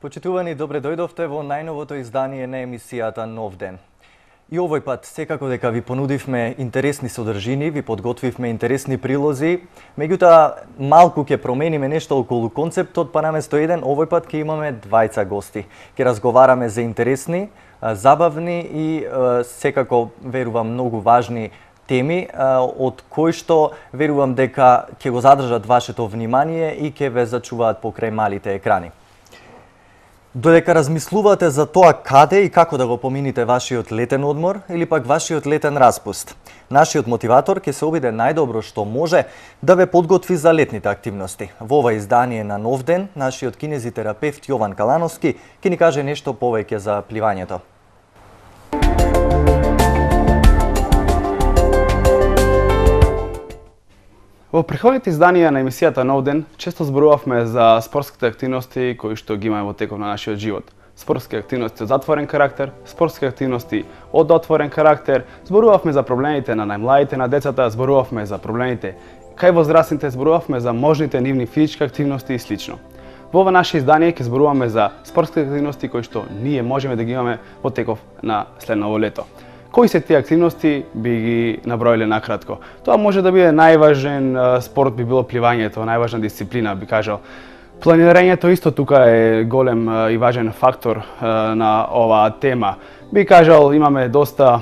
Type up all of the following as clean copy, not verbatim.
Почитувани, добре дојдовте во најновото издание на емисијата Нов ден. И овој пат, секако дека ви понудивме интересни содржини, ви подготвивме интересни прилози, меѓутоа малку ќе промениме нешто околу концептот, па наместо еден, овој пат ќе имаме двајца гости. Ќе разговараме за интересни, забавни и секако, верувам, многу важни теми, од кои што верувам дека ќе го задржат вашето внимание и ќе ве зачуваат покрај малите екрани. Додека размислувате за тоа каде и како да го помините вашиот летен одмор или пак вашиот летен распуст, нашиот мотиватор ќе се обиде најдобро што може да ве подготви за летните активности. Во ова издание на Нов ден, нашиот кинезитерапевт Јован Калановски ќе ни каже нешто повеќе за пливањето. Во претходните изданија на емисијата Нов ден често зборувавме за спортските активности кои што ги имаме во текот на нашиот живот. Спортски активности од затворен карактер, спортски активности од отворен карактер, зборувавме за проблемите на најмладите, на децата, зборувавме за проблемите кај возрастните, зборувавме за можните нивни физички активности и слично. Во ова наше издание ќе зборуваме за спортски активности кои што ние можеме да ги имаме во текот на следново лето. Кои се тие активности би ги наброиле накратко? Тоа може да биде најважен спорт би било пливањето, најважна дисциплина би кажал. Планирањето исто тука е голем и важен фактор на оваа тема. Би кажал имаме доста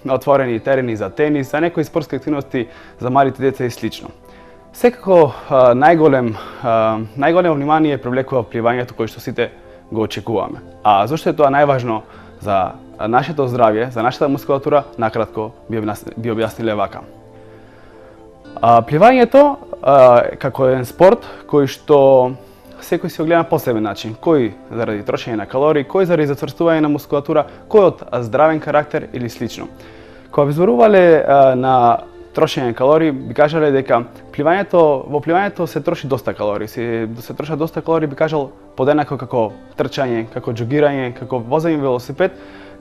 отворени терени за тенис, за некои спортски активности за малите деца и слично. Секако најголемо внимание привлекува пливањето кој што сите го очекуваме. А зошто е тоа најважно за нашето здравје, за нашата мускулатура, накратко би објасниле вака. Пливањето како еден спорт кој што секој си го гледа на посебен начин, кој заради трошење на калории, кој заради зацврстување на мускулатура, кој од здравен карактер или слично. Кога би зборувале на трошење на калории, би кажале дека во пливањето се троши доста калории. Се трошат доста калории, би кажал подеднакво како трчање, како џогирање, како возење велосипед,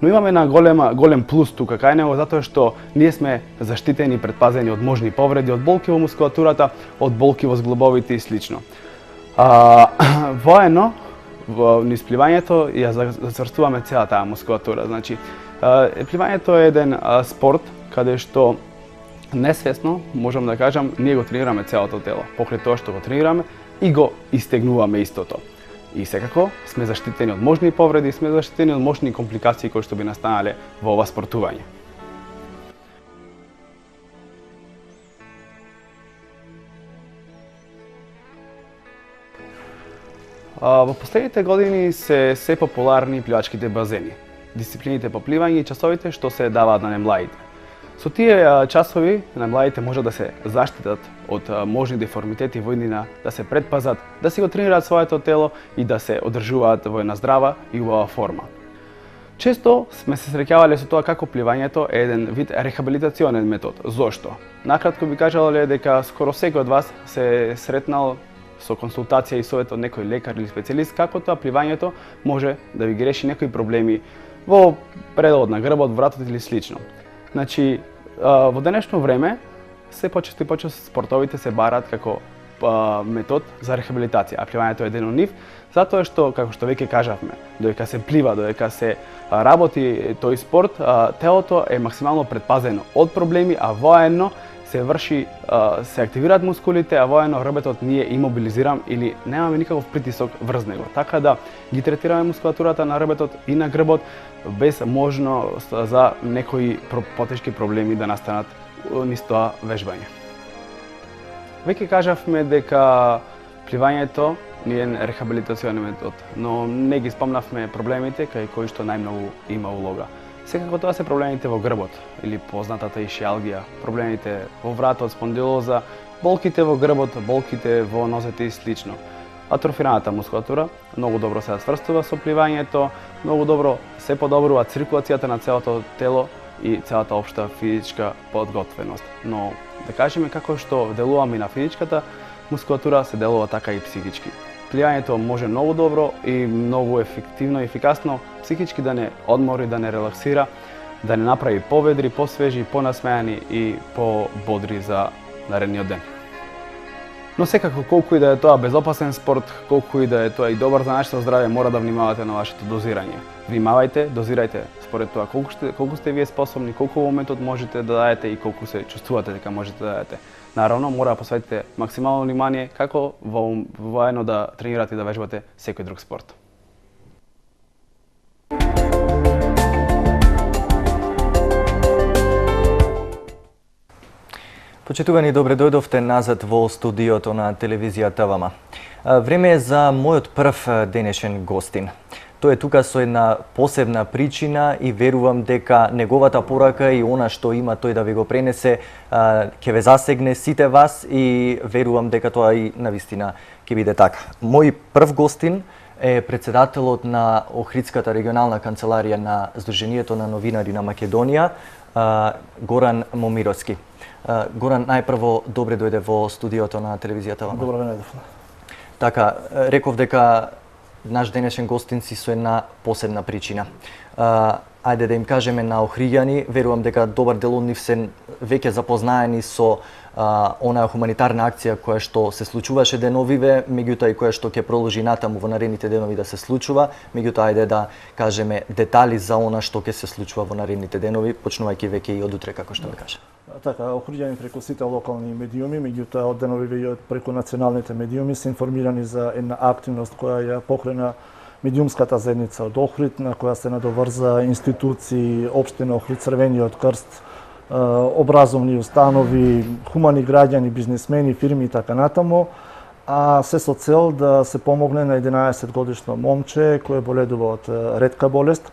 но имаме на голем плюс тука кај него затоа што ние сме заштитени, предпазени од можни повреди, од болки во мускулатурата, од болки во зглобовите и слично. Воено низ пливањето ја зацврстуваме цела таа мускулатура. Значи, пливањето е еден спорт каде што несвесно, можам да кажам, ние го тренираме целото тело. Покрај тоа што го тренираме и го истегнуваме истото. И секако сме заштитени од можни повреди, сме заштитени од можни компликации кои што би настанале во ова спортување. Во последните години се популарни пливачките базени, дисциплините по пливање и часовите што се даваат на најмладите. Со тие часови најмладите може да се заштитат од можни деформитети во иднина, да се предпазат, да си го тренираат своето тело и да се одржуваат во една здрава и убава форма. Често сме се среќавале со тоа како пливањето е еден вид рехабилитационен метод. Зошто? Накратко би кажале дека скоро секој од вас се сретнал со консултација и совет од некој лекар или специјалист како тоа пливањето може да ви ги реши некои проблеми во пределот на грбот, вратот или слично. Значи, во денешно време, се почесто и почесто спортовите се бараат како метод за рехабилитација, а пливањето е еден од нив, затоа што, како што веќе кажавме, додека се плива, додека се работи тој спорт, телото е максимално предпазено од проблеми, а воено се активираат мускулите, а воено хрбетот ние имобилизирам или немаме никаков притисок врз него. Така да ги третираме мускулатурата на хрбетот и на грбот без можност за некои потешки проблеми да настанат низ тоа вежбање. Веќе кажавме дека пливањето е еден рехабилитационен метод, но не ги спомнавме проблемите кај кои што најмногу има улога. Секако тоа се проблемите во грбот, или познатата ишијалгија, проблемите во вратот, спондилоза, болките во грбот, болките во нозете и слично. Атрофираната мускулатура многу добро се сврстува со пливањето, многу добро се подобрува циркулацијата на целото тело и целата општа физичка подготвеност. Но да кажеме како што делуваме и на физичката мускулатура, се делува така и психички. Пливањето може многу добро и многу ефективно и ефикасно психички да не одмори, да не релаксира, да не направи поведри, посвежи, понасмеани и пободри за наредниот ден. Но секако колку и да е тоа безопасен спорт, колку и да е тоа и добар за нашето здравје, мора да внимавате на вашето дозирање. Внимавајте, дозирајте според тоа колку сте вие способни, колку во моментот можете да дадете и колку се чувствувате дека можете да дадете. Наравно, мора да посветите максимално внимание како воедно да тренирате и да вежбате секој друг спорт. Почитувани, добре дојдовте назад во студиото на телевизија ТВМ. Време е за мојот прв денешен гостин. Тој е тука со една посебна причина и верувам дека неговата порака и она што има тој да ви го пренесе ќе ве засегне сите вас и верувам дека тоа и навистина ќе биде така. Мој прв гостин е председателот на Охридската регионална канцеларија на Сдруженијето на новинари на Македонија, Горан Момировски. Горан, најпрво добре дојде во студиото на телевизијата ТВМ. Добро најдов. Така, реков дека наш денешен гостин си со една посебна причина. Ајде да им кажеме на охриѓани, верувам дека добар дел од нив се веќе запознаени со онаа хуманитарна акција која што се случуваше деновиве, меѓутоа и која што ќе продолжи натаму во наредните денови да се случува, меѓутоа ајде да кажеме детали за она што ќе се случува во наредните денови, почнувајќи веќе и од утре, како што ме кажа. Така, охриѓани преку сите локални медиуми, меѓутоа од деновиве и преку националните медиуми се информирани за една активност која ја покрена медиумската заедница од Охрид, на која се надоврза институции, општина Охрид, Црвениот крст, образовни установи, хумани граѓани, бизнисмени, фирми и така натаму, а се со цел да се помогне на 11 годишно момче кој боледува од ретка болест,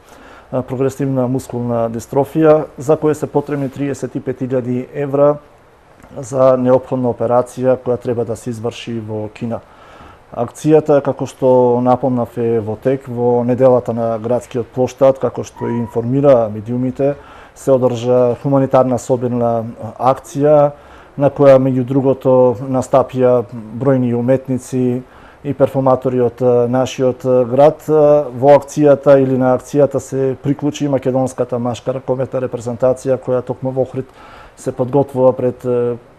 прогресивна мускулна дистрофија, за која се потребни 35.000 евра за неопходна операција која треба да се изврши во Кина. Акцијата, како што напомнав, е во тек во неделата на градскиот плоштад, како што и информира медиумите, се одржа хуманитарна собирна акција на која меѓу другото настапија бројни уметници и перформатори од нашиот град. Во акцијата или на акцијата се приклучи македонската машка ракометна репрезентација која токму во Охрид се подготвува пред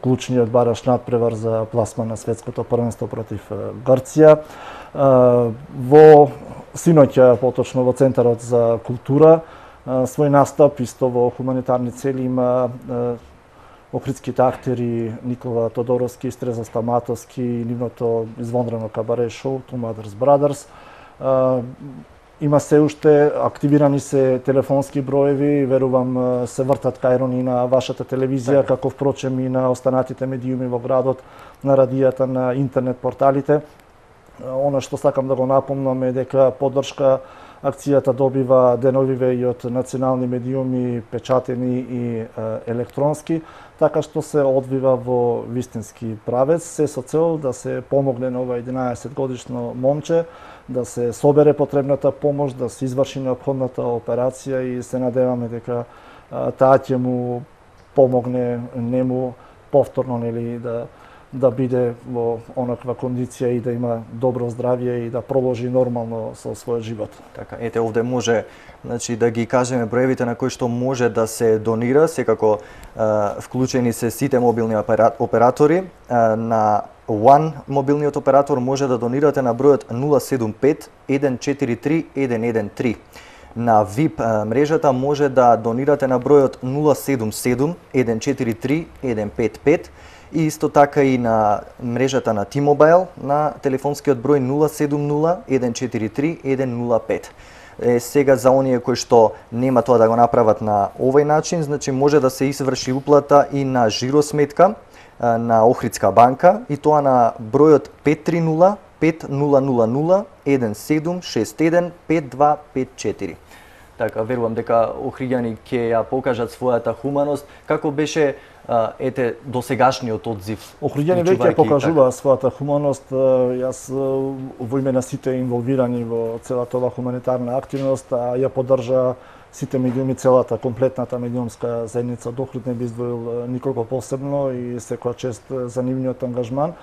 клучниот бараш надпревар за пласман на светското првенство против Грција. Во синоќа, поточно во Центарот за култура, свој настап исто во хуманитарни цели има охридските актери Никола Тодоровски, Стреза Стаматовски и нивното извонредно кабаре шоу Two Mothers Brothers. Има се уште, активирани се телефонски броеви, верувам се вртат кајрони на вашата телевизија, како впрочем и на останатите медиуми во градот, на радијата, на интернет порталите. Она што сакам да го напомнам е дека поддршка акцијата добива деновиве и од национални медиуми, печатени и електронски, така што се одвива во вистински правец, се со цел да се помогне на ова 11 годишно момче, да се собере потребната помош, да се изврши неопходната операција и се надеваме дека таа ќе му помогне нему повторно, нели, да биде во онаква кондиција и да има добро здравје и да продолжи нормално со својот живот. Така, ете овде може, значи, да ги кажеме броевите на кои што може да се донира, секако вклучени се сите мобилни оператори. На One мобилниот оператор може да донирате на бројот 075 143 113. На VIP мрежата може да донирате на бројот 077 143 155. И исто така и на мрежата на T-Mobile на телефонскиот број 070 143 105. Сега за оние кои што нема тоа да го направат на овој начин, значи може да се изврши уплата и на жиросметка на Охридска банка и тоа на бројот 530 5000 1761 5254. Така, верувам дека охриѓани ќе ја покажат својата хуманост. Како беше ете досегашниот одзив? Охриѓани веќе покажува својата хуманост. Јас во име на сите инволвирани во целата ова хуманитарна активност, ја поддржа сите медиуми, целата комплетната медиумска заедница од Охрид, не би издвоил никого посебно и секоја чест за нивниот ангажман.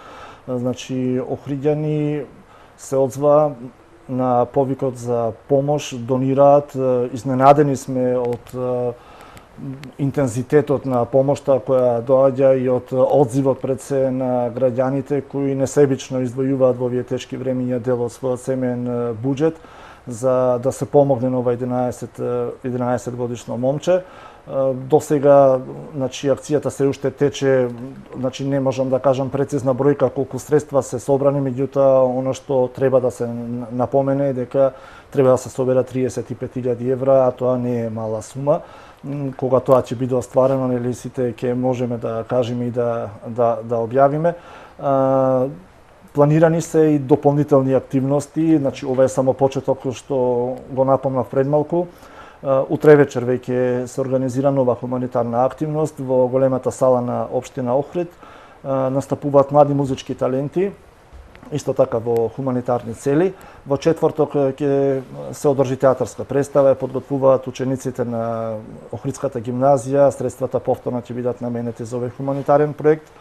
Значи, охриѓани се одзва на повикот за помош, донираат. Изненадени сме од интензитетот на помошта која доаѓа и од одзивот пред се на граѓаните кои несебично издвојуваат во овие тешки времиња дел од својот семеен буџет за да се помогне на ова 11 годишно момче. До сега, значи, акцијата се уште тече, значи не можам да кажам прецизна бројка колку средства се собрани, меѓутоа оно што треба да се напомене е дека треба да се собера 35.000 евра, а тоа не е мала сума. Кога тоа ќе биде остварено, нели сите ќе можеме да кажеме и да објавиме. Планирани се и дополнителни активности, значи ова е само почеток што го напомнав пред малку. Утре вечер веќе се организира нова хуманитарна активност во големата сала на општина Охрид. Настапуваат млади музички таленти, исто така во хуманитарни цели. Во четврток ќе се одржи театарска представа, подготвуваат учениците на Охридската гимназија, средствата повторно ќе бидат наменети за овој хуманитарен проект.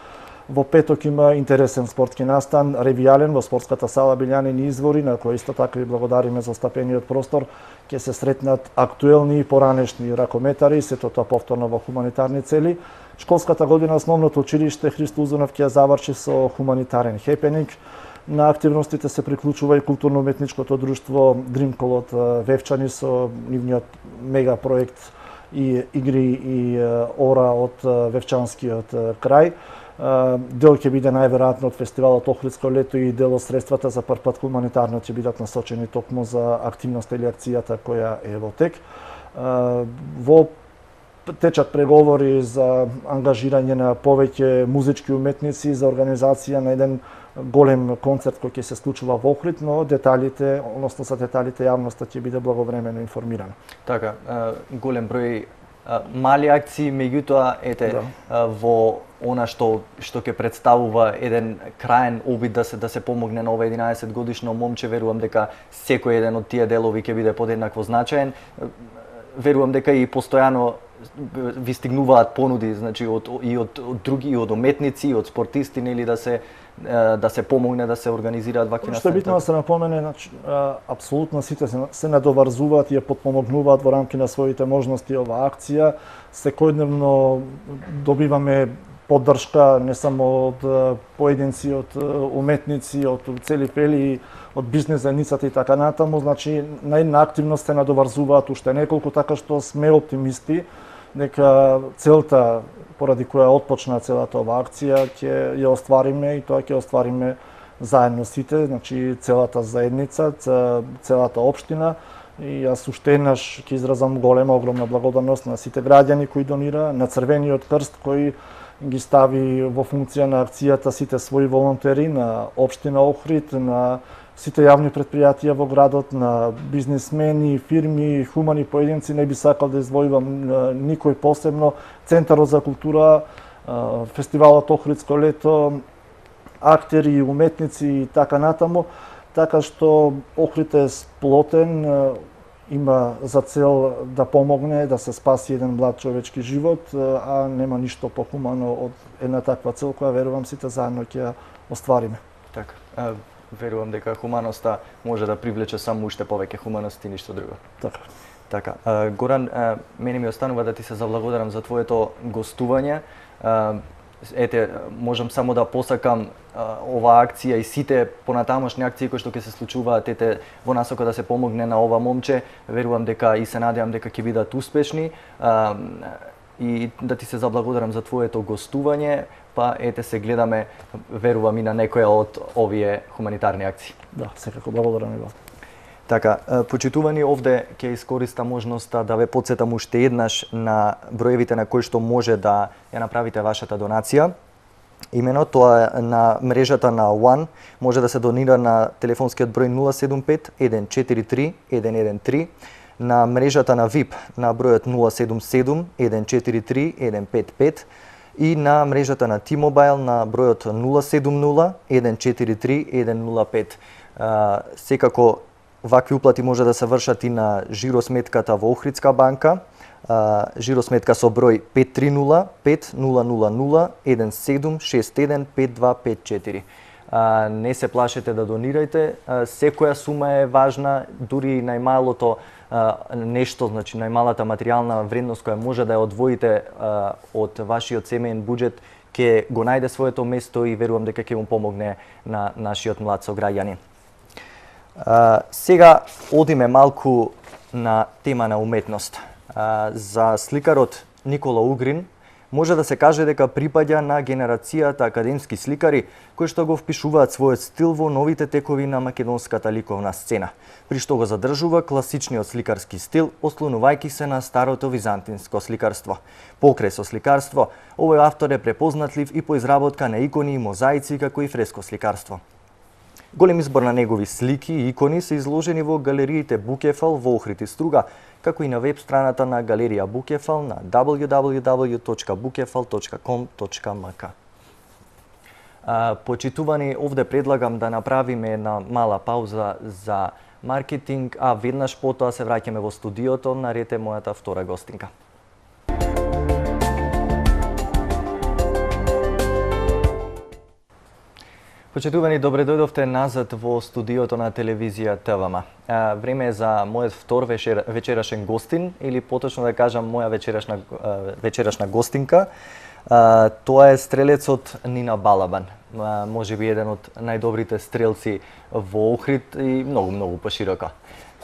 Во петок има интересен спортски настан, ревијален во спортската сала Билјанини извори, на кој исто така ви благодариме за остапениот простор. Ќе се сретнат актуелни и поранешни ракометари, сето тоа повторно во хуманитарни цели. Школската година основното училиште Христо Узунов ќе заврши со хуманитарен хепенинг. На активностите се приклучува и културно-уметничкото друштво Дримкол од Вевчани со нивниот мега проект и игри и ора од Вевчанскиот крај. Дел ќе биде најверојатно од фестивалот Охридско лето и дел од средствата за прв пат хуманитарно ќе бидат насочени токму за активноста или акцијата која е во тек. Во течат преговори за ангажирање на повеќе музички уметници за организација на еден голем концерт кој ќе се случува во Охрид, но деталите, односно за деталите јавноста ќе биде благовремено информирана. Така, голем број мали акции, меѓутоа во она што ќе представува еден краен обид да се помогне на ова 11 годишно момче, верувам дека секој еден од тие делови ќе биде подеднакво значаен. Верувам дека и постојано ви стигнуваат понуди, значи од други, од уметници, од спортисти, нели да се помогне да се организираат вакви настани. Што е битно да се напомене, значи апсолутно сите се надоврзуваат и ја потпомогнуваат во рамки на своите можности оваа акција. Секојдневно добиваме поддршка не само од поединци, од уметници, од цели фели, од бизнес заедницата и така натаму. Значи на една активност се надоврзуваат уште неколку, така што сме оптимисти дека целта поради која отпочна целата оваа акција ќе ја оствариме и тоа ќе оствариме заедно сите, значи целата заедница, целата општина. И јас уште еднаш ќе изразам голема, огромна благодарност на сите граѓани кои донира, на Црвениот крст кој ги стави во функција на акцијата сите своји волонтери, на општина Охрид, на сите јавни предпријатија во градот, на бизнисмени, фирми, хумани поединци, не би сакал да издвојувам никој посебно, Центарот за култура, фестивалот Охридско лето, актери, уметници и така натаму, така што Охрид е сплотен, има за цел да помогне да се спаси еден млад човечки живот, а нема ништо похумано од една таква цел која верувам сите заедно ќе ја оствариме. Така. Верувам дека хуманоста може да привлече само уште повеќе хуманост и ништо друго. Така. Така. Горан, мене ми останува да ти се заблагодарам за твоето гостување. Можам само да посакам оваа акција и сите понатамошни акции кои што ќе се случуваат во насока да се помогне на ова момче. Верувам дека и се надевам дека ќе бидат успешни. И да ти се заблагодарам за твоето гостување, па се гледаме, верувам, и на некоја од овие хуманитарни акции. Да, секако благодарам и вас. Така, почитувани, овде ќе искористам можноста да ве потсетам уште еднаш на броевите на кои што може да ја направите вашата донација. Имено тоа е на мрежата на One, може да се донира на телефонскиот број 075 143 113, на мрежата на VIP на бројот 077 143 155 и на мрежата на T-Mobile на бројот 070 143 105. Секако вакви уплати може да се вршат и на жиросметката во Охридска банка, жиросметка со број 530 5000 1761 5254. Не се плашете да донирајте, секоја сума е важна, дури и најмалото нешто, значи најмалата материјална вредност која може да ја одвоите од вашиот семеен буџет ќе го најде своето место и верувам дека ќе му помогне на нашиот млад сограѓанин. Сега одиме малку на тема на уметност. За сликарот Никола Угрин може да се каже дека припаѓа на генерацијата академски сликари кои што го впишуваат својот стил во новите текови на македонската ликовна сцена, при што го задржува класичниот сликарски стил, ослонувајќи се на старото византинско сликарство. Покрај со сликарство, овој автор е препознатлив и по изработка на икони и мозаици, како и фреско сликарство. Голем избор на негови слики и икони се изложени во галериите Букефал во Охрид и Струга, како и на веб страната на галерија Букефал на www.bukefal.com.mk. Почитувани, овде предлагам да направиме една мала пауза за маркетинг, а веднаш потоа се враќаме во студиото, наред е мојата втора гостинка. Почитувани, добре дојдовте назад во студиото на телевизија ТВМ. Време е за мојот втор вечерашен гостин, или поточно да кажам моја вечерашна гостинка. Тоа е стрелецот Нина Балабан. Можеби еден од најдобрите стрелци во Охрид и многу пошироко.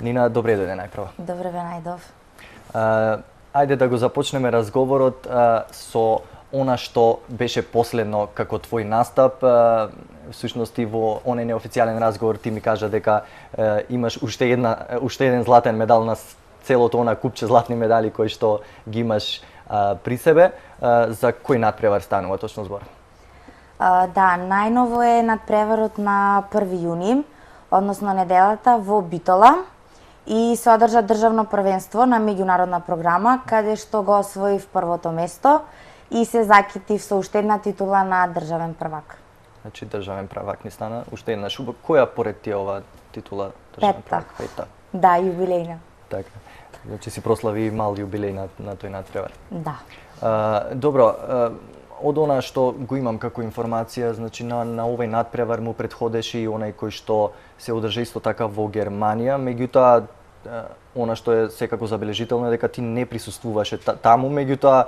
Нина, добре дојде најпрво. Добре ве најдов. Ајде да го започнеме разговорот со она што беше последно како твој настап. Всушност и во оној неофицијален разговор ти ми кажа дека имаш уште еден златен медал на целото она купче златни медали кои што ги имаш при себе. За кој надпревар станува точно збор? Да, најново е надпреварот на 1 јуни, односно неделата во Битола, и се одржа државно првенство на меѓународна програма, каде што го освоив првото место и се закитив со уште една титула на државен првак. Значи државен првак ни стана уште една шуба. Која поред ти е ова титула државен првак? Пета. Да, јубилејна. Така. Значи си прослави мал јубилеј на тој надпревар. Да. Добро, од она што го имам како информација, значи на овој надпревар му претходеше и онај кој што се одржа исто така во Германија, меѓутоа она што е секако забележително е дека ти не присуствуваше таму, меѓутоа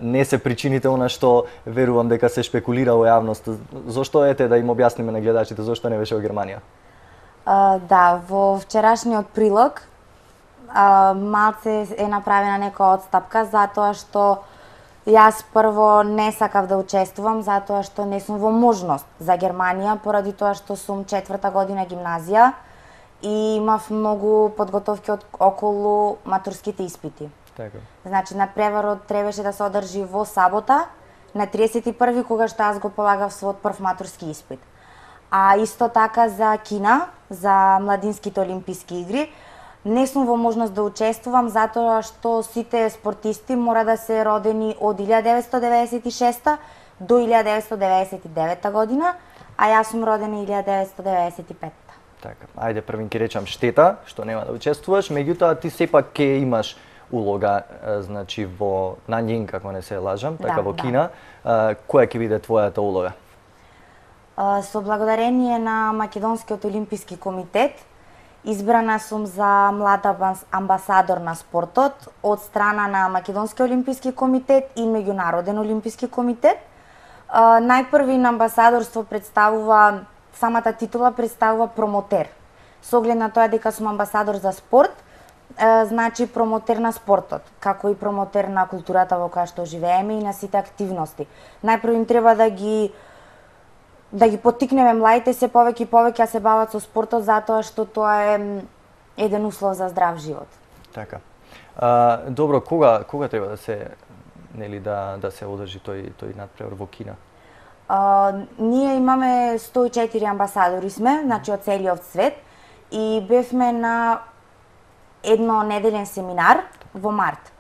не се причините она што верувам дека се шпекулира во јавност. Зошто ете да им објасниме на гледачите зошто не беше во Германија? Да, во вчерашниот прилог малце е направена некоја одстапка затоа што јас прво не сакав да учествувам затоа што не сум во можност за Германија поради тоа што сум 4-та година гимназија и имав многу подготовки околу матурските испити. Така. Значи, надпреварот требаше да се одржи во сабота, на 31-ви, кога што аз го полагав својот прв матурски испит. А исто така за Кина, за младинските олимписки игри, не сум во можност да учествувам затоа што сите спортисти мора да се родени од 1996 до 1999 година, а јас сум родена 1995. Така, ајде првин ќе речам штета што нема да учествуваш, меѓутоа ти сепак ќе имаш улога, значи во Нанџинг, како не се лажам, така во Кина. Која ќе биде твојата улога? Со благодарение на Македонскиот олимписки комитет, избрана сум за млад амбасадор на спортот од страна на Македонскиот олимписки комитет и Меѓународен олимписки комитет. Најпрви амбасадорство представува, самата титула представува промотер. Со оглед на тоа дека сум амбасадор за спорт, значи промотер на спортот, како и промотер на културата во која што живееме и на сите активности. Најпрво им треба да ги поттикнеме младите се повеќе и повеќе да се бават со спортот затоа што тоа е еден услов за здрав живот. Така. Добро, кога треба да се да се одржи тој надпревар во Кина? Ние имаме 104 амбасадори сме, значи од целиот свет, и бевме на еднонеделен семинар во март.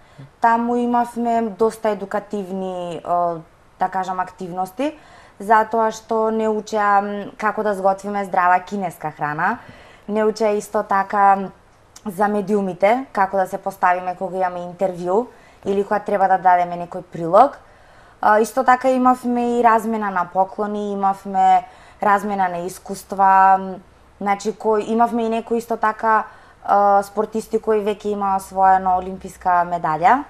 Таму имавме доста едукативни, да кажам, активности, затоа што не учеа како да зготвиме здрава кинеска храна, не учеа исто така за медиумите, како да се поставиме кога имаме интервју или кога треба да дадеме некој прилог. Исто така имавме и размена на поклони, имавме размена на искуства, значи имавме и некои исто така спортисти кои веќе има освоена олимписка медалја.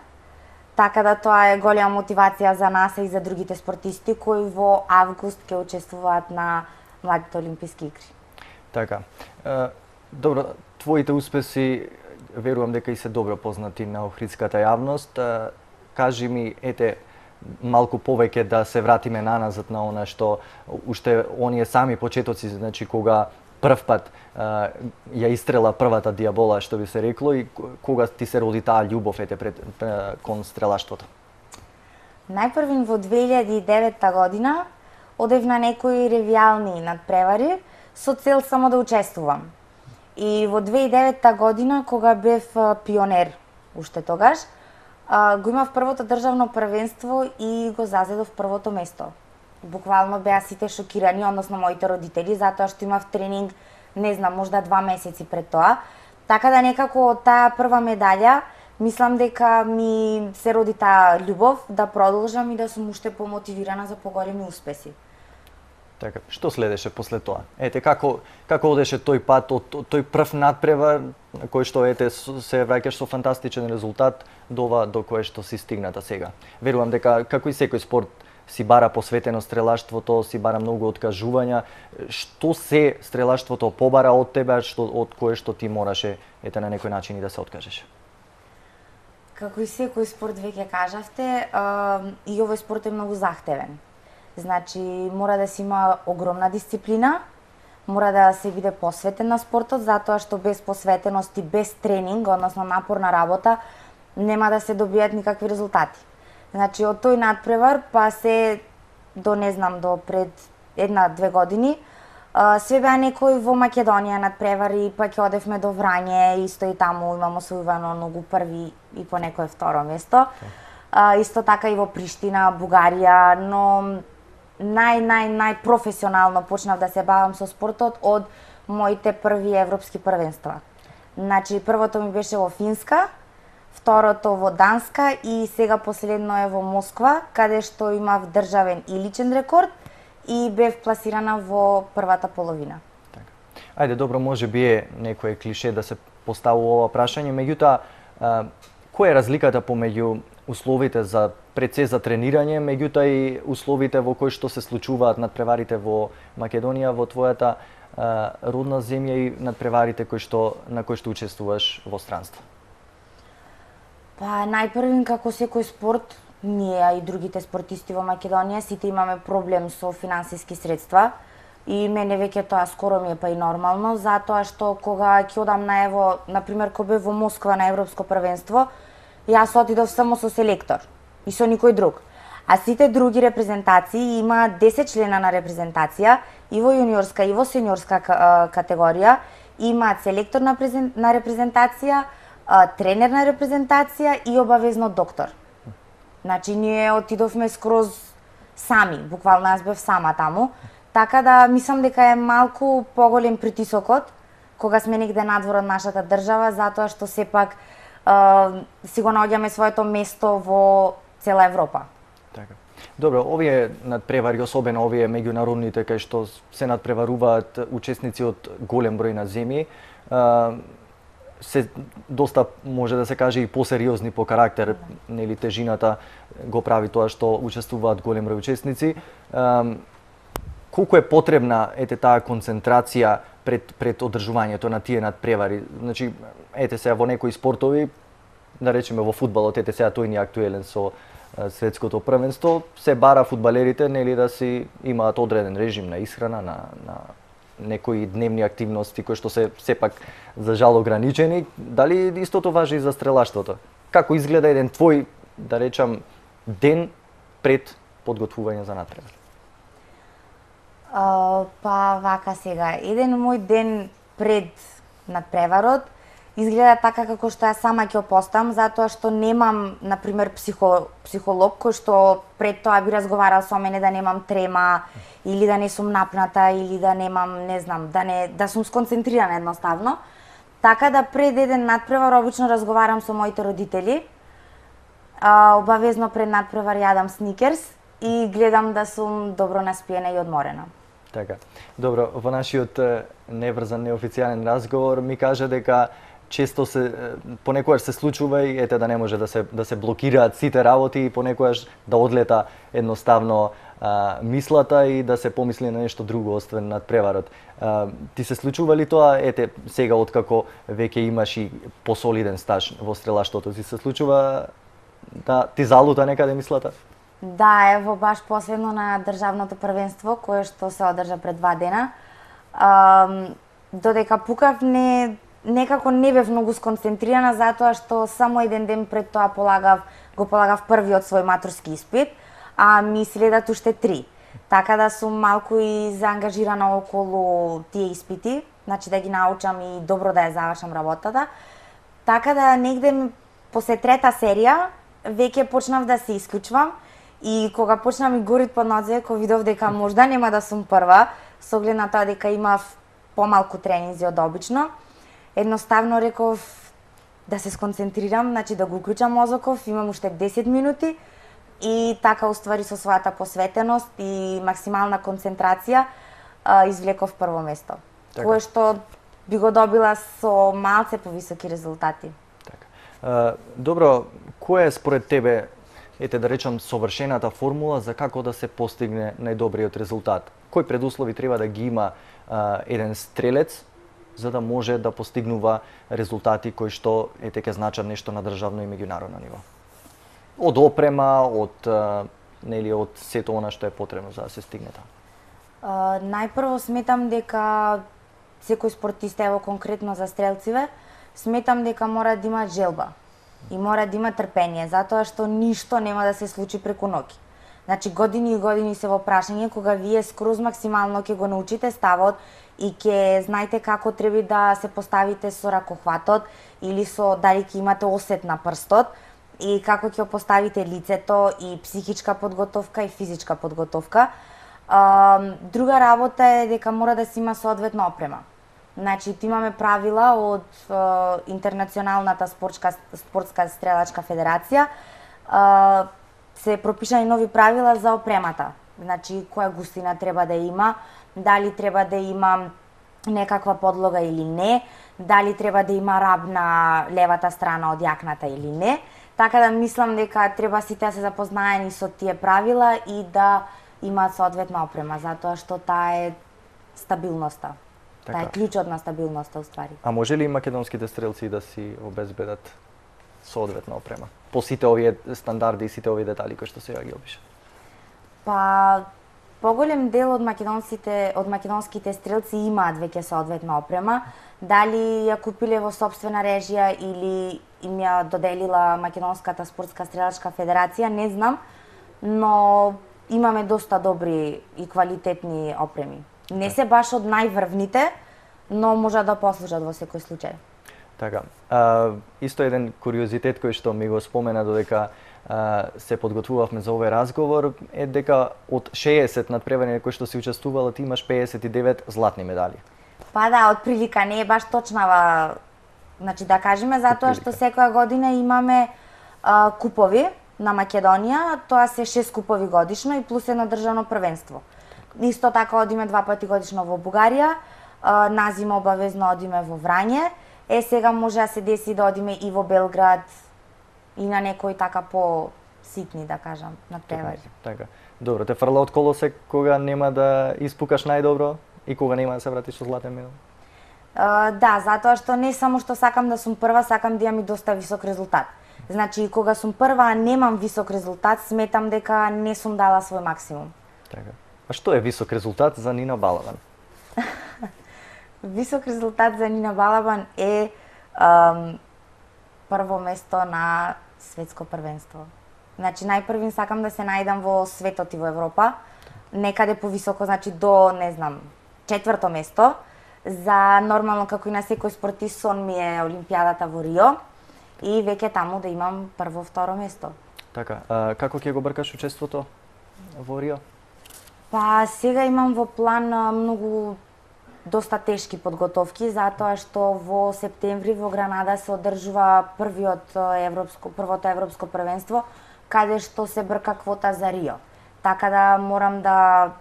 Така да тоа е голема мотивација за нас и за другите спортисти кои во август ќе учествуваат на младите олимписки игри. Така. Добро, твоите успеси верувам дека и се добро познати на охридската јавност. Кажи ми, малку повеќе да се вратиме наназад на она што уште оние сами почетоци, значи кога прв пат ја истрела првата дијабола, што би се рекло, и кога ти се роди таа љубов кон стрелаштвото? Најпрвин во 2009 година одев на некои ревијални надпревари со цел само да учествувам. И во 2009 година, кога бев пионер, уште тогаш, го имав првото државно првенство и го зазедов првото место. Буквално беа сите шокирани, односно моите родители, затоа што имав тренинг, не знам, можда 2 месеци пред тоа. Така да некако од таа прва медалја, мислам дека ми се роди таа љубов да продолжам и да сум уште помотивирана за поголеми успеси. Така, што следеше после тоа? Како одеше тој пат од тој прв надпревар, на кој што се враќаш со фантастичен резултат до кој што си стигната сега? Верувам дека како и секој спорт си бара посветено стрелаштвото, си бара многу откажувања. Што се стрелаштвото побара од тебе, од кое што ти мораше на некој начин и да се откажеш? Како и секој спорт веќе кажавте, и овој спорт е многу захтевен. Значи, мора да се има огромна дисциплина, мора да се биде посветен на спортот, затоа што без посветеност и без тренинг, односно напорна работа, нема да се добијат никакви резултати. Значи, од тој надпревар, па се до, не знам, до пред 1-2 години, све беа некои во Македонија надпревари, па ќе одевме до Врање, исто и таму имам освојувано многу први и по некое второ место. Исто така и во Приштина, Бугарија, но најпрофесионално почнав да се бавам со спортот од моите први европски првенства. Значи, првото ми беше во Финска, второто во Данска и сега последно е во Москва, каде што имав државен и личен рекорд и бев пласирана во првата половина. Така. Ајде, добро, може би е некое клише да се поставува ова прашање, меѓутоа, која е разликата помеѓу условите за процес за тренирање, меѓутоа и условите во кои што се случуваат надпреварите во Македонија, во твојата родна земја и надпреварите на кои што учествуваш во странство? Па најпрвин, како секој спорт, ние и другите спортисти во Македонија сите имаме проблем со финансиски средства и мене веќе тоа скоро ми е па и нормално, затоа што кога ќе одам на например, кога бев во Москва на европско првенство, јас отидов само со селектор и со никој друг. А сите други репрезентации има 10 члена на репрезентација и во јуниорска и во сениорска категорија, имаат селектор на репрезентација, тренер на репрезентација и обавезно доктор. Значи, ние отидовме скроз сами, буквално јас бев сама таму, така да мислам дека е малку поголем притисокот кога сме негде надвор од нашата држава, затоа што сепак си го наоѓаме своето место во цела Европа. Така. Добро, овие надпревари, особено овие меѓународните кај што се надпреваруваат учесници од голем број на земји, се доста, може да се каже, и посериозни по карактер, нели тежината го прави тоа што учествуваат голем број учесници. Колку е потребна таа концентрација пред одржувањето на тие надпревари? Значи, сега во некои спортови, да речеме во фудбалот, сега тој не е актуелен со светското првенство, се бара фудбалерите нели да си имаат одреден режим на исхрана, на некои дневни активности кои што се сепак за жал ограничени. Дали истото важи и за стрелаштвото? Како изгледа еден твој, да речам, ден пред подготвување за надпревар? Па вака сега, еден мој ден пред надпреварот изгледа така како што ја сама ќе опостам, затоа што немам, например, психолог кој што пред тоа би разговарал со мене да немам трема или да не сум напната или да немам, не знам, да сум сконцентрирана едноставно. Така да пред еден надпревар обично разговарам со моите родители. Обавезно пред надпревар јадам сникерс и гледам да сум добро наспиена и одморена. Така. Добро, во нашиот неврзан неофицијален разговор ми кажа дека често понекогаш се случува и ете да не може да се блокираат сите работи и понекогаш да одлета едноставно мислата и да се помисли на нешто друго освен над преварот. Ти се случува ли тоа, ете сега откако веќе имаш и посолиден стаж во стрелаштвото, ти се случува да ти залута некаде мислата? Да, ево баш последно на државното првенство кое што се одржа пред 2 дена. Додека пукав некако не бев многу сконцентрирана затоа што само еден ден пред тоа го полагав првиот свој матурски испит, а ми следат уште 3. Така да сум малку и заангажирана околу тие испити, значи да ги научам и добро да ја завршам работата. Така да негде после 3-та серија веќе почнав да се исклучвам и кога почна ми горит под нозе, кога видов дека можда нема да сум прва, со оглед на тоа дека имав помалку тренинзи од обично, едноставно реков да се сконцентрирам, значи да го уклучам мозоков, имам уште 10 минути и така уствари со својата посветеност и максимална концентрација извлеков прво место. Така. Кое што би го добила со малце повисоки резултати. Така. Добро, која е според тебе, ете да речам, совршената формула за како да се постигне најдобриот резултат? Кои предуслови треба да ги има еден стрелец за да може да постигнува резултати кои што ете ќе значат нешто на државно и меѓународно ниво? Од опрема, од сето она што е потребно за да се стигне таа. Најпрво сметам дека секој спортист, ево конкретно за стрелциве, сметам дека мора да има желба и мора да има трпение, затоа што ништо нема да се случи преку ноќ. Значи години и години се во прашање кога вие скроз максимално ќе го научите ставот и ќе знаете како треба да се поставите со ракохватот или со дали ќе имате осет на прстот и како ќе поставите лицето и психичка подготовка и физичка подготовка. Друга работа е дека мора да се има соодветна опрема. Значи, имаме правила од Интернационалната спортска стрелачка федерација. Се пропишани нови правила за опремата. Значи, која густина треба да има, дали треба да има некаква подлога или не, дали треба да има раб на левата страна од јакната или не. Така да мислам дека треба сите да се запознаени со тие правила и да имаат соодветна опрема, затоа што таа е стабилноста. Таа е клучот на стабилноста, уствари. А може ли македонските стрелци да си обезбедат соодветна опрема? По сите овие стандарди и сите овие детали кои што сега ги опиша? Па, поголем дел од македонските стрелци имаат веќе соодветна опрема. Дали ја купиле во сопствена режија или им ја доделила Македонската спортска стрелачка федерација, не знам, но имаме доста добри и квалитетни опреми. Не се баш од најврвните, но може да послужат во секој случај. Така. Исто еден куриозитет кој што ми го спомена додека се подготвувавме за овој разговор е дека од 60 надпревари кои што си учествувала ти имаш 59 златни медали. Па да, од прилика не е баш точнава, значи да кажеме, затоа што секоја година имаме купови на Македонија, тоа се 6 купови годишно и плюс едно државно првенство. Исто така одиме 2 пати годишно во Бугарија, на зима обавезно одиме во Врање, сега може да се деси да одиме и во Белград и на некои така по-ситни, да кажам, надпревари. Така. Добро, те фрла од колосек кога нема да испукаш најдобро и кога нема да се вратиш со златен медал? Да, затоа што не само што сакам да сум прва, сакам да имам и доста висок резултат. Значи, кога сум прва, а немам висок резултат, сметам дека не сум дала свој максимум. Така. А што е висок резултат за Нина Балабан? Висок резултат за Нина Балабан е прво место на светско првенство. Значи, најпрвин сакам да се најдам во светот и во Европа, некаде повисоко, значи до, не знам, 4-то место. За нормално, како и на секој спортист, сон ми е Олимпијадата во Рио и веќе таму да имам прво, второ место. Така, како ќе го бркаш учеството во Рио? Па сега имам во план многу доста тешки подготовки, затоа што во септември во Гранада се одржува првото европско првенство, каде што се брка квота за Рио. Така да морам да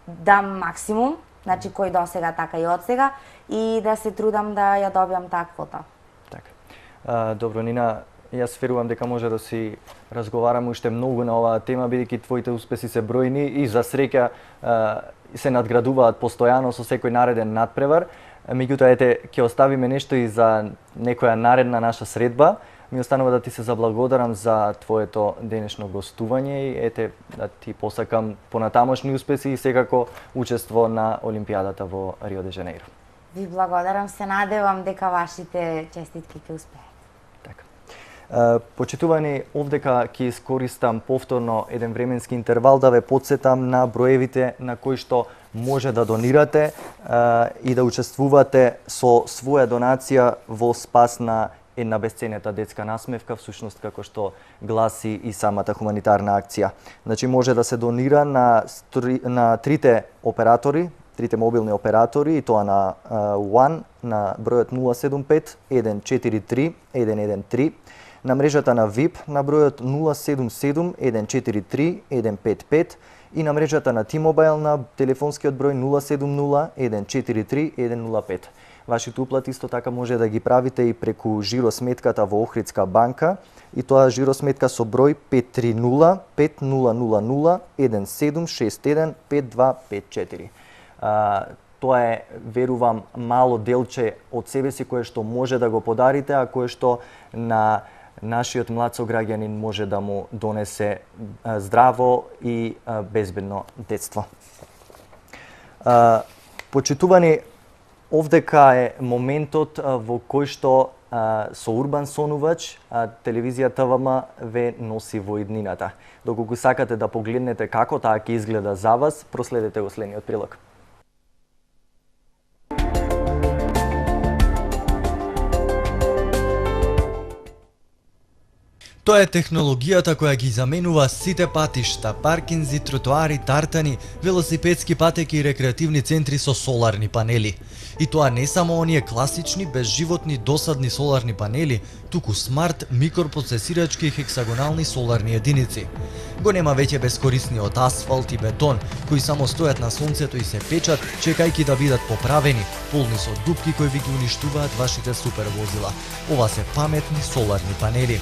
дам максимум, значи кој досега, така и одсега, и да се трудам да ја добиам таа квота. Така. Добро, Нина, јас верувам дека може да си разговараме уште многу на оваа тема, бидејќи твоите успеси се бројни и за среќа се надградуваат постојано со секој нареден надпревар. Меѓутоа, ете, ќе оставиме нешто и за некоја наредна наша средба. Ми останува да ти се заблагодарам за твоето денешно гостување и ете да ти посакам понатамошни успеси и секако учество на Олимпијадата во Рио де Жанеиро. Ви благодарам, се надевам дека вашите честитки ќе успеат. Така. Почитувани, овдека ќе искористам повторно еден временски интервал да ве потсетам на броевите на кои што може да донирате и да учествувате со своја донација во спас на една бесценета детска насмевка, всушност како што гласи и самата хуманитарна акција. Значи може да се донира на трите оператори, трите мобилни оператори, и тоа на One на бројот 075 143 113, на мрежата на VIP на бројот 077 143 155 и на мрежата на T-Mobile на телефонскиот број 070 143 105. Вашите уплати исто така може да ги правите и преку жиросметката во Охридска банка, и тоа жиросметка со број 530 5000 1761 5254. Тоа е, верувам, мало делче од себе си кое што може да го подарите, а кое што на нашиот млад сограѓанин може да му донесе здраво и безбедно детство. Почитувани, овдека е моментот во кој што со Урбан Сонувач телевизија ТВМ ве носи во иднината. Доколку сакате да погледнете како таа ќе изгледа за вас, проследете го следниот прилог. Тоа е технологијата која ги заменува сите патишта, паркинзи, тротоари, тартани, велосипедски патеки и рекреативни центри со соларни панели. И тоа не само оние класични, безживотни, досадни соларни панели, туку смарт, микропроцесирачки и хексагонални соларни единици. Го нема веќе бескорисниот асфалт и бетон, кои само стојат на сонцето и се печат, чекајќи да бидат поправени, полни со дупки кои ви ги уништуваат вашите супервозила. Ова се паметни соларни панели.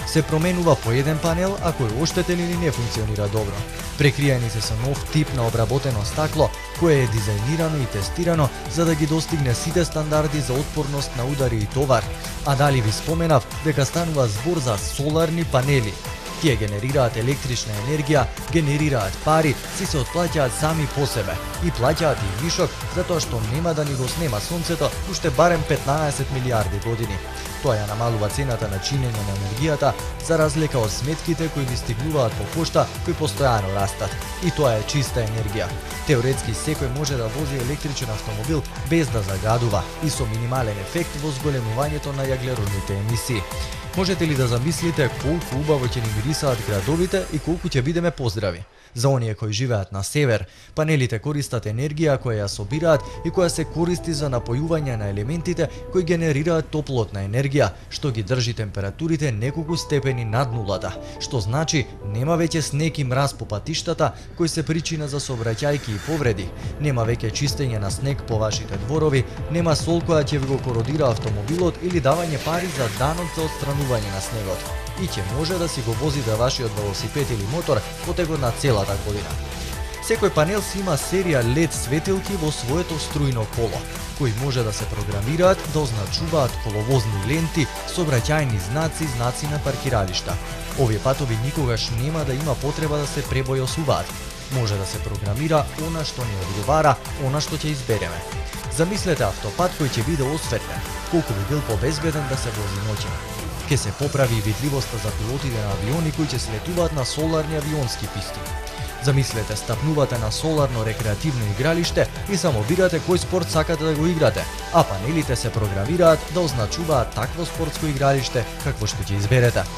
Се променува по еден панел ако е оштетен или не функционира добро. Прекријани се со нов тип на обработено стакло, кое е дизајнирано и тестирано за да ги достигне сите стандарди за отпорност на удари и товар. А дали ви споменав дека станува збор за соларни панели. Тие генерираат електрична енергија, генерираат пари, се отплаќаат сами по себе и плаќаат и вишок затоа што нема да ни го снема сонцето уште барем 15 милиарди години. Тоа ја намалува цената на чинење на енергијата, за разлика од сметките кои ни стигнуваат по пошта, кои постојано растат. И тоа е чиста енергија. Теоретски секој може да вози електричен автомобил без да загадува и со минимален ефект во зголемувањето на јаглеродните емисии. Можете ли да замислите колку убаво ќе ни мирисаат градовите и колку ќе бидеме поздрави? За оние кои живеат на север, панелите користат енергија која ја собираат и која се користи за напојување на елементите кои генерираат топлотна енергија, што ги држи температурите неколку степени над нулата, што значи нема веќе снег и мраз по патиштата кои се причина за сообраќајки и повреди, нема веќе чистење на снег по вашите дворови, нема сол која ќе ви го кородира автомобилот или давање пари за данок за отстранување на снегот. И ќе може да си го возите вашиот велосипед или мотор потекот на целата година. Секој панел си има серија LED светилки во своето струјно коло, кои може да се програмираат да означуваат коловозни ленти, сообраќајни знаци, знаци на паркиралишта. Овие патови никогаш нема да има потреба да се пребојосуваат. Може да се програмира она што ни одговара, она што ќе избереме. Замислете автопат кој ќе биде осветлен, колку би бил побезбеден да се вози ноќно. Ке се поправи и видливоста за пилотите на авиони кои ќе слетуваат на соларни авионски писти. Замислете, стапнувате на соларно рекреативно игралиште и само бирате кој спорт сакате да го играте, а панелите се програмираат да означуваат такво спортско игралиште какво што ќе изберете.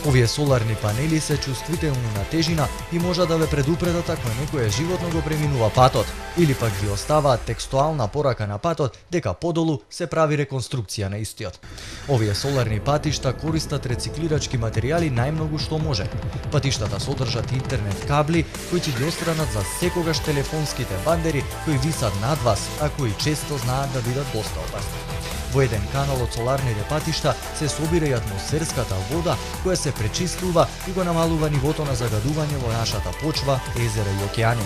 Овие соларни панели се чувствителни на тежина и може да ве предупредат ако некој животно го преминува патот, или пак ви оставаат текстуална порака на патот дека подолу се прави реконструкција на истиот. Овие соларни патишта користат рециклирачки материјали најмногу што може. Патиштата содржат интернет кабли кои ќе ги отстранат за секогаш телефонските бандери кои висат над вас, а кои често знаат да бидат доста опасни. Во еден канал од соларните патишта се собира и атмосферската вода која се пречистува и го намалува нивото на загадување во нашата почва, езера и океани.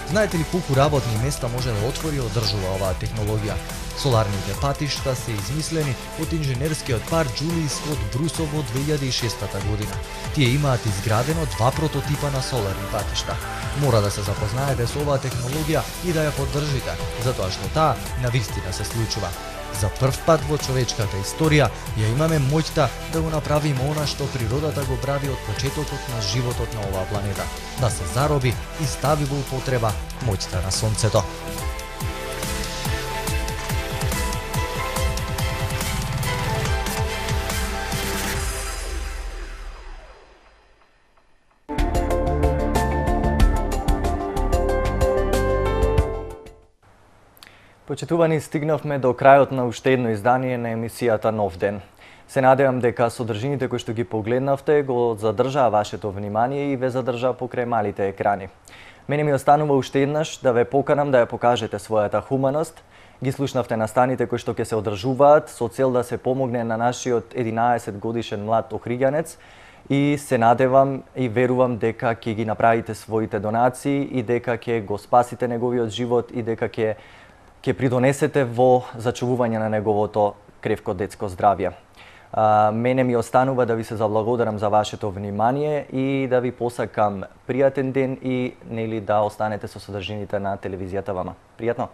Знаете ли колку работни места може да отвори и одржува оваа технологија? Соларните патишта се измислени од инженерскиот пар Джули и Скот Брусов во 2006 година. Тие имаат изградено 2 прототипа на соларни патишта. Мора да се запознаете со оваа технологија и да ја поддржите, затоа што таа навистина се случува. За прв пат во човечката историја ја имаме моќта да го направиме она што природата го прави од почетокот на животот на оваа планета, да се зароби и стави во употреба моќта на сонцето. Почитувани, стигнавме до крајот на уште едно издание на емисијата Нов ден. Се надевам дека содржините кои што ги погледнавте го задржаа вашето внимание и ве задржаа покрај малите екрани. Мене ми останува уште еднаш да ве поканам да ја покажете својата хуманост. Ги слушнавте настаните кои што ќе се одржуваат со цел да се помогне на нашиот 11 годишен млад охриѓанец и се надевам и верувам дека ќе ги направите своите донации и дека ќе го спасите неговиот живот и дека ќе придонесете во зачувување на неговото кревко детско здравје. Мене ми останува да ви се заблагодарам за вашето внимание и да ви посакам пријатен ден и да останете со содржините на телевизијата Вама. Пријатно!